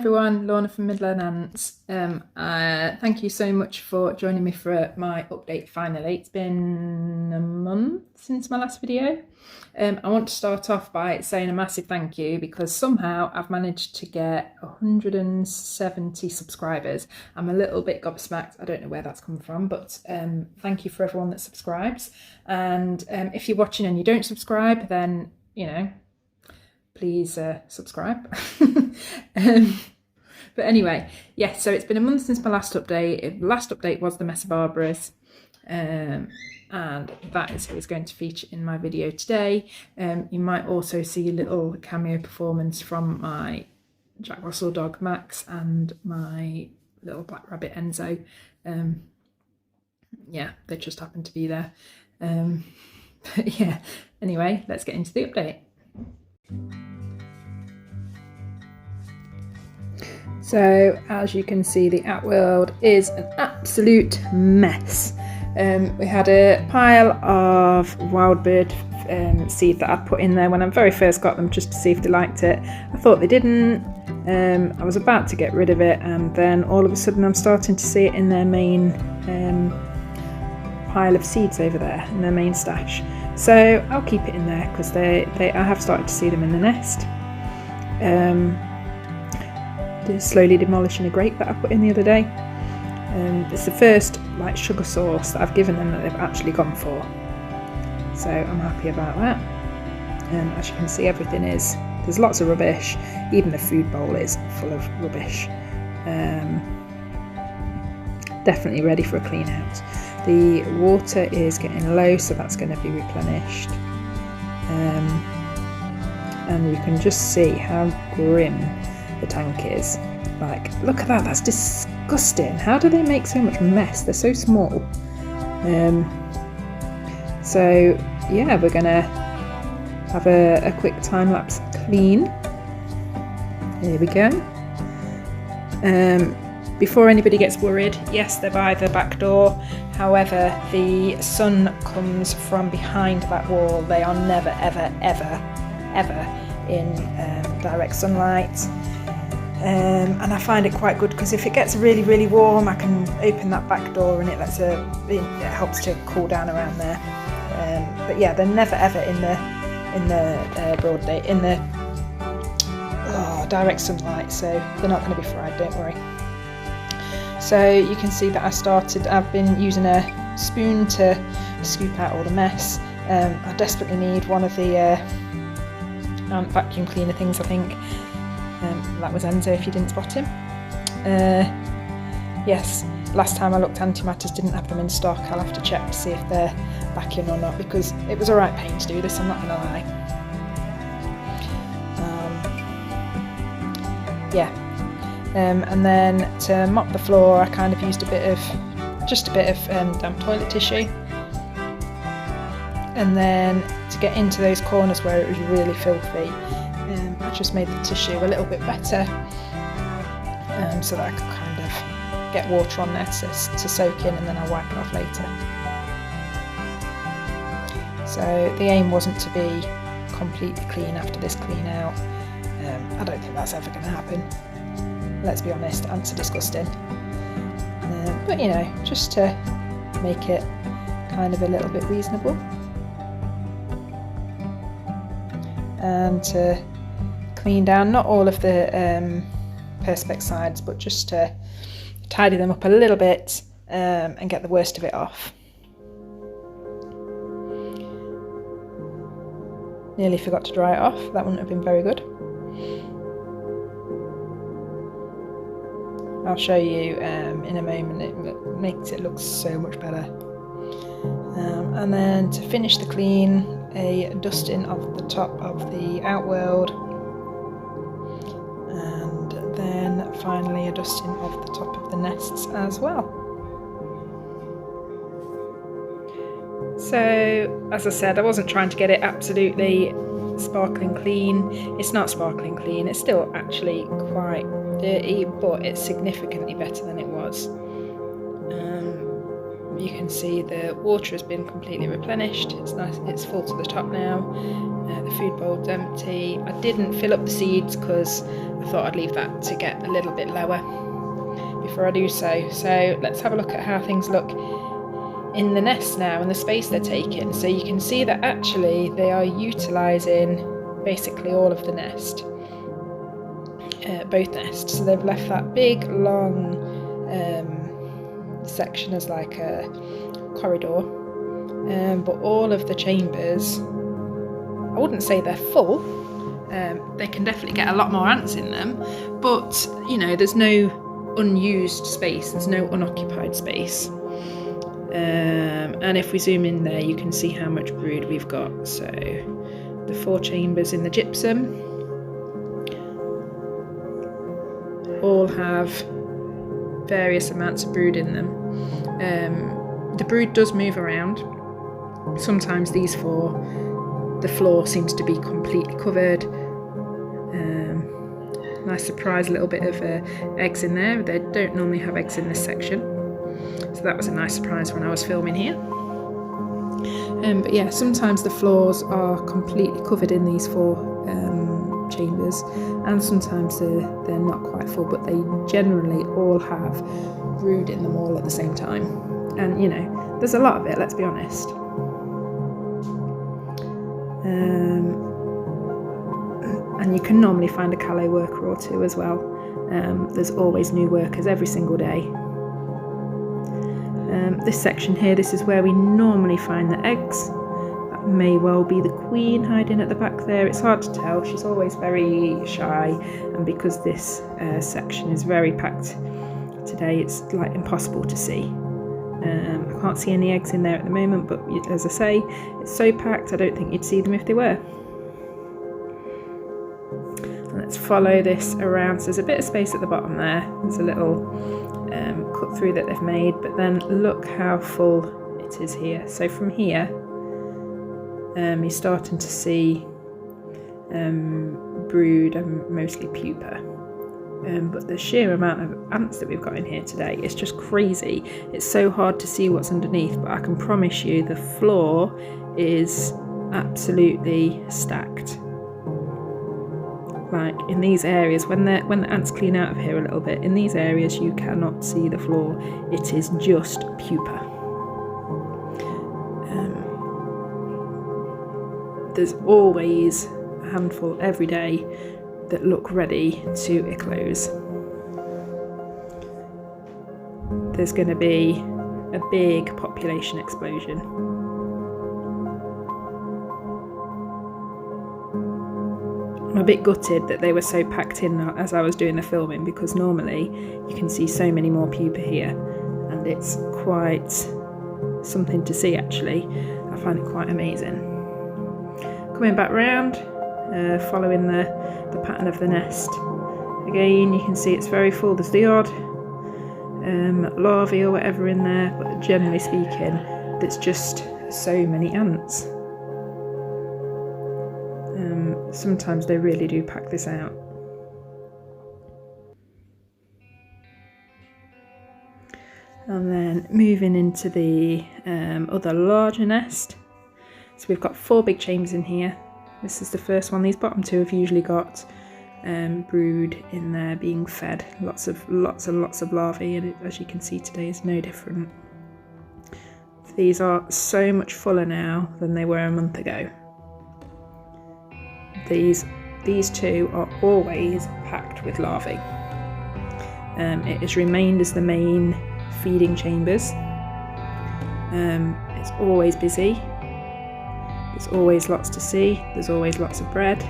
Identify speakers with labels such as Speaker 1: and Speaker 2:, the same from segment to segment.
Speaker 1: everyone, Lorna from Midland Ants. Thank you so much for joining me for my update finally. It's been a month since my last video. I want to start off by saying a massive thank you because somehow I've managed to get 170 subscribers. I'm a little bit gobsmacked. I don't know where that's come from, but thank you for everyone that subscribes. And if you're watching and you don't subscribe, then, you know, please subscribe. But anyway, yes, so it's been a month since my last update. The last update was the Messor barbarus, and that is who is going to feature in my video today. You might also see a little cameo performance from my Jack Russell dog Max and my little black rabbit Enzo. Yeah, they just happen to be there. But yeah, anyway, let's get into the update. So as you can see, the Outworld is an absolute mess. We had a pile of wild bird seed that I'd put in there when I very first got them, just to see if they liked it. I thought they didn't. I was about to get rid of it, and then all of a sudden I'm starting to see it in their main pile of seeds over there, in their main stash. So I'll keep it in there because I have started to see them in the nest. They're slowly demolishing a grape that I put in the other day. It's the first like sugar sauce that I've given them that they've actually gone for. So I'm happy about that. As you can see, there's lots of rubbish. Even the food bowl is full of rubbish. Definitely ready for a clean out. The water is getting low, so that's going to be replenished. And you can just see how grim the tank is. Like, look at that, that's disgusting. How do they make so much mess? They're so small. So yeah, we're gonna have a quick time-lapse clean. Here we go. Before anybody gets worried, yes, they're by the back door. However, the sun comes from behind that wall. They are never, ever, ever, ever in direct sunlight. And I find it quite good because if it gets really, really warm, I can open that back door and it helps to cool down around there. But yeah, they're never, ever in the broad day, in the direct sunlight, so they're not going to be fried, don't worry. So you can see that I've been using a spoon to scoop out all the mess. I desperately need one of the vacuum cleaner things, I think. That was Enzo, if you didn't spot him. Yes, last time I looked, Antymatters didn't have them in stock. I'll have to check to see if they're back in or not, because it was a right pain to do this, I'm not going to lie. Yeah. And then to mop the floor, I kind of used just a bit of damp toilet tissue. And then to get into those corners where it was really filthy, I just made the tissue a little bit better, so that I could kind of get water on there to soak in, and then I'll wipe it off later. So the aim wasn't to be completely clean after this clean out. I don't think that's ever going to happen. Let's be honest, ants are disgusting. But you know, just to make it kind of a little bit reasonable. And to clean down not all of the perspex sides, but just to tidy them up a little bit and get the worst of it off. Nearly forgot to dry it off, that wouldn't have been very good. I'll show you in a moment, it makes it look so much better. And then to finish the clean, a dusting of the top of the Outworld, and then finally a dusting of the top of the nests as well. So as I said, I wasn't trying to get it absolutely sparkling clean. It's not sparkling clean, it's still actually quite dirty, but it's significantly better than it was. You can see the water has been completely replenished. It's nice, it's full to the top now. The food bowl's empty. I didn't fill up the seeds because I thought I'd leave that to get a little bit lower before I do so. So let's have a look at how things look in the nest now and the space they're taking. So you can see that actually they are utilising basically all of the nest, both nests. So they've left that big long section as like a corridor, but all of the chambers, I wouldn't say they're full. They can definitely get a lot more ants in them, but you know, there's no unused space, there's no unoccupied space. And if we zoom in there, you can see how much brood we've got. So the 4 chambers in the gypsum all have various amounts of brood in them. The brood does move around. Sometimes these 4, the floor seems to be completely covered. Nice surprise, a little bit of eggs in there. They don't normally have eggs in this section, so that was a nice surprise when I was filming here. But yeah, sometimes the floors are completely covered in these 4 chambers, and sometimes they're not quite full, but they generally all have brood in them all at the same time. And you know, there's a lot of it, let's be honest. And you can normally find a calais worker or 2 as well. There's always new workers every single day. This section here, this is where we normally find the eggs. That may well be the queen hiding at the back there. It's hard to tell, she's always very shy, and because this section is very packed today, it's like impossible to see. I can't see any eggs in there at the moment, but as I say, it's so packed I don't think you'd see them if they were. Let's follow this around. So there's a bit of space at the bottom there. There's a little cut through that they've made, but then look how full it is here. So from here, you're starting to see brood and mostly pupa. But the sheer amount of ants that we've got in here today is just crazy. It's so hard to see what's underneath, but I can promise you the floor is absolutely stacked. Like in these areas, when the ants clean out of here a little bit, in these areas you cannot see the floor. It is just pupa. There's always a handful every day that look ready to eclose. There's going to be a big population explosion. I'm a bit gutted that they were so packed in as I was doing the filming, because normally you can see so many more pupa here, and it's quite something to see actually. I find it quite amazing. Coming back round, following the pattern of the nest. Again, you can see it's very full. There's the odd larvae or whatever in there, but generally speaking, there's just so many ants. Sometimes they really do pack this out. And then moving into the other larger nest. So we've got 4 big chambers in here. This is the first one. These bottom 2 have usually got brood in there being fed. Lots and lots of larvae, and as you can see today is no different. These are so much fuller now than they were a month ago. These 2 are always packed with larvae. It has remained as the main feeding chambers. It's always busy. There's always lots to see. There's always lots of bread.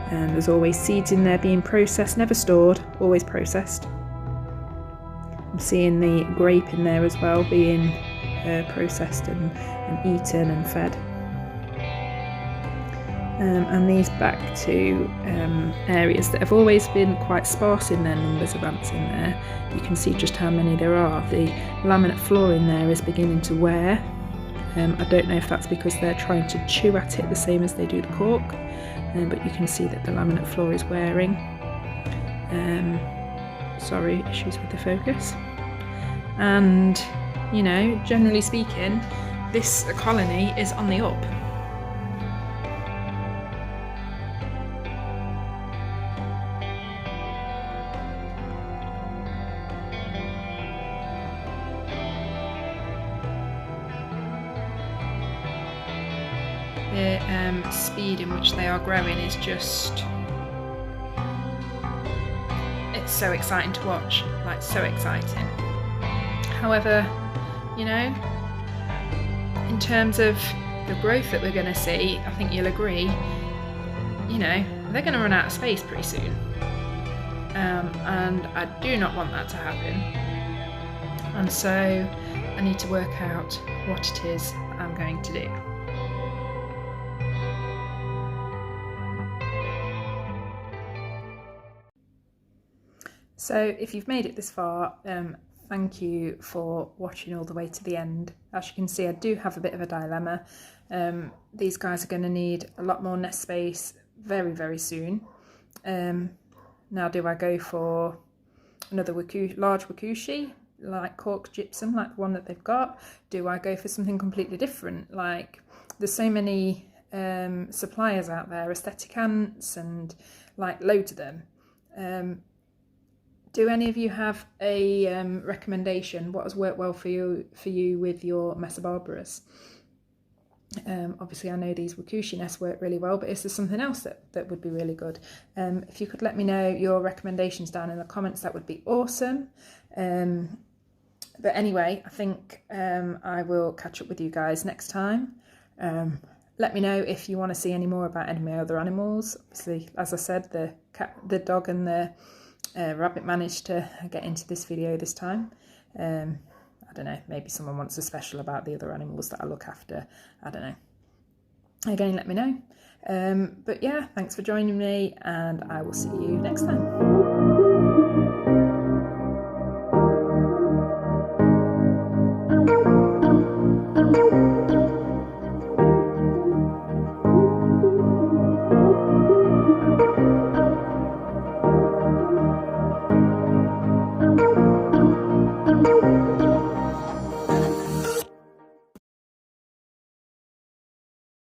Speaker 1: There's always seeds in there being processed, never stored, always processed. I'm seeing the grape in there as well being processed and eaten and fed. And these back to areas that have always been quite sparse in their numbers of ants in there. You can see just how many there are. The laminate floor in there is beginning to wear. I don't know if that's because they're trying to chew at it the same as they do the cork, but you can see that the laminate floor is wearing. Sorry, issues with the focus. And, you know, generally speaking, this colony is on the up. speed in which they are growing is just, it's so exciting to watch, like so exciting. However, you know, in terms of the growth that we're going to see, I think you'll agree, you know, they're going to run out of space pretty soon. And I do not want that to happen. And so I need to work out what it is I'm going to do. So if you've made it this far, thank you for watching all the way to the end. As you can see, I do have a bit of a dilemma. These guys are going to need a lot more nest space very, very soon. Now, do I go for another large Wakooshi, like cork gypsum, like the one that they've got? Do I go for something completely different? Like, there's so many suppliers out there, aesthetic ants, and like loads of them. Do any of you have a recommendation? What has worked well for you with your Messor barbarus? Obviously I know these Wakooshi nests work really well, but is there something else that would be really good? If you could let me know your recommendations down in the comments, that would be awesome. But anyway, I think I will catch up with you guys next time. Let me know if you want to see any more about any of my other animals. Obviously, as I said, the dog and the rabbit managed to get into this video this time. I don't know, maybe someone wants a special about the other animals that I look after. I don't know. Again, let me know. But yeah, thanks for joining me, and I will see you next time.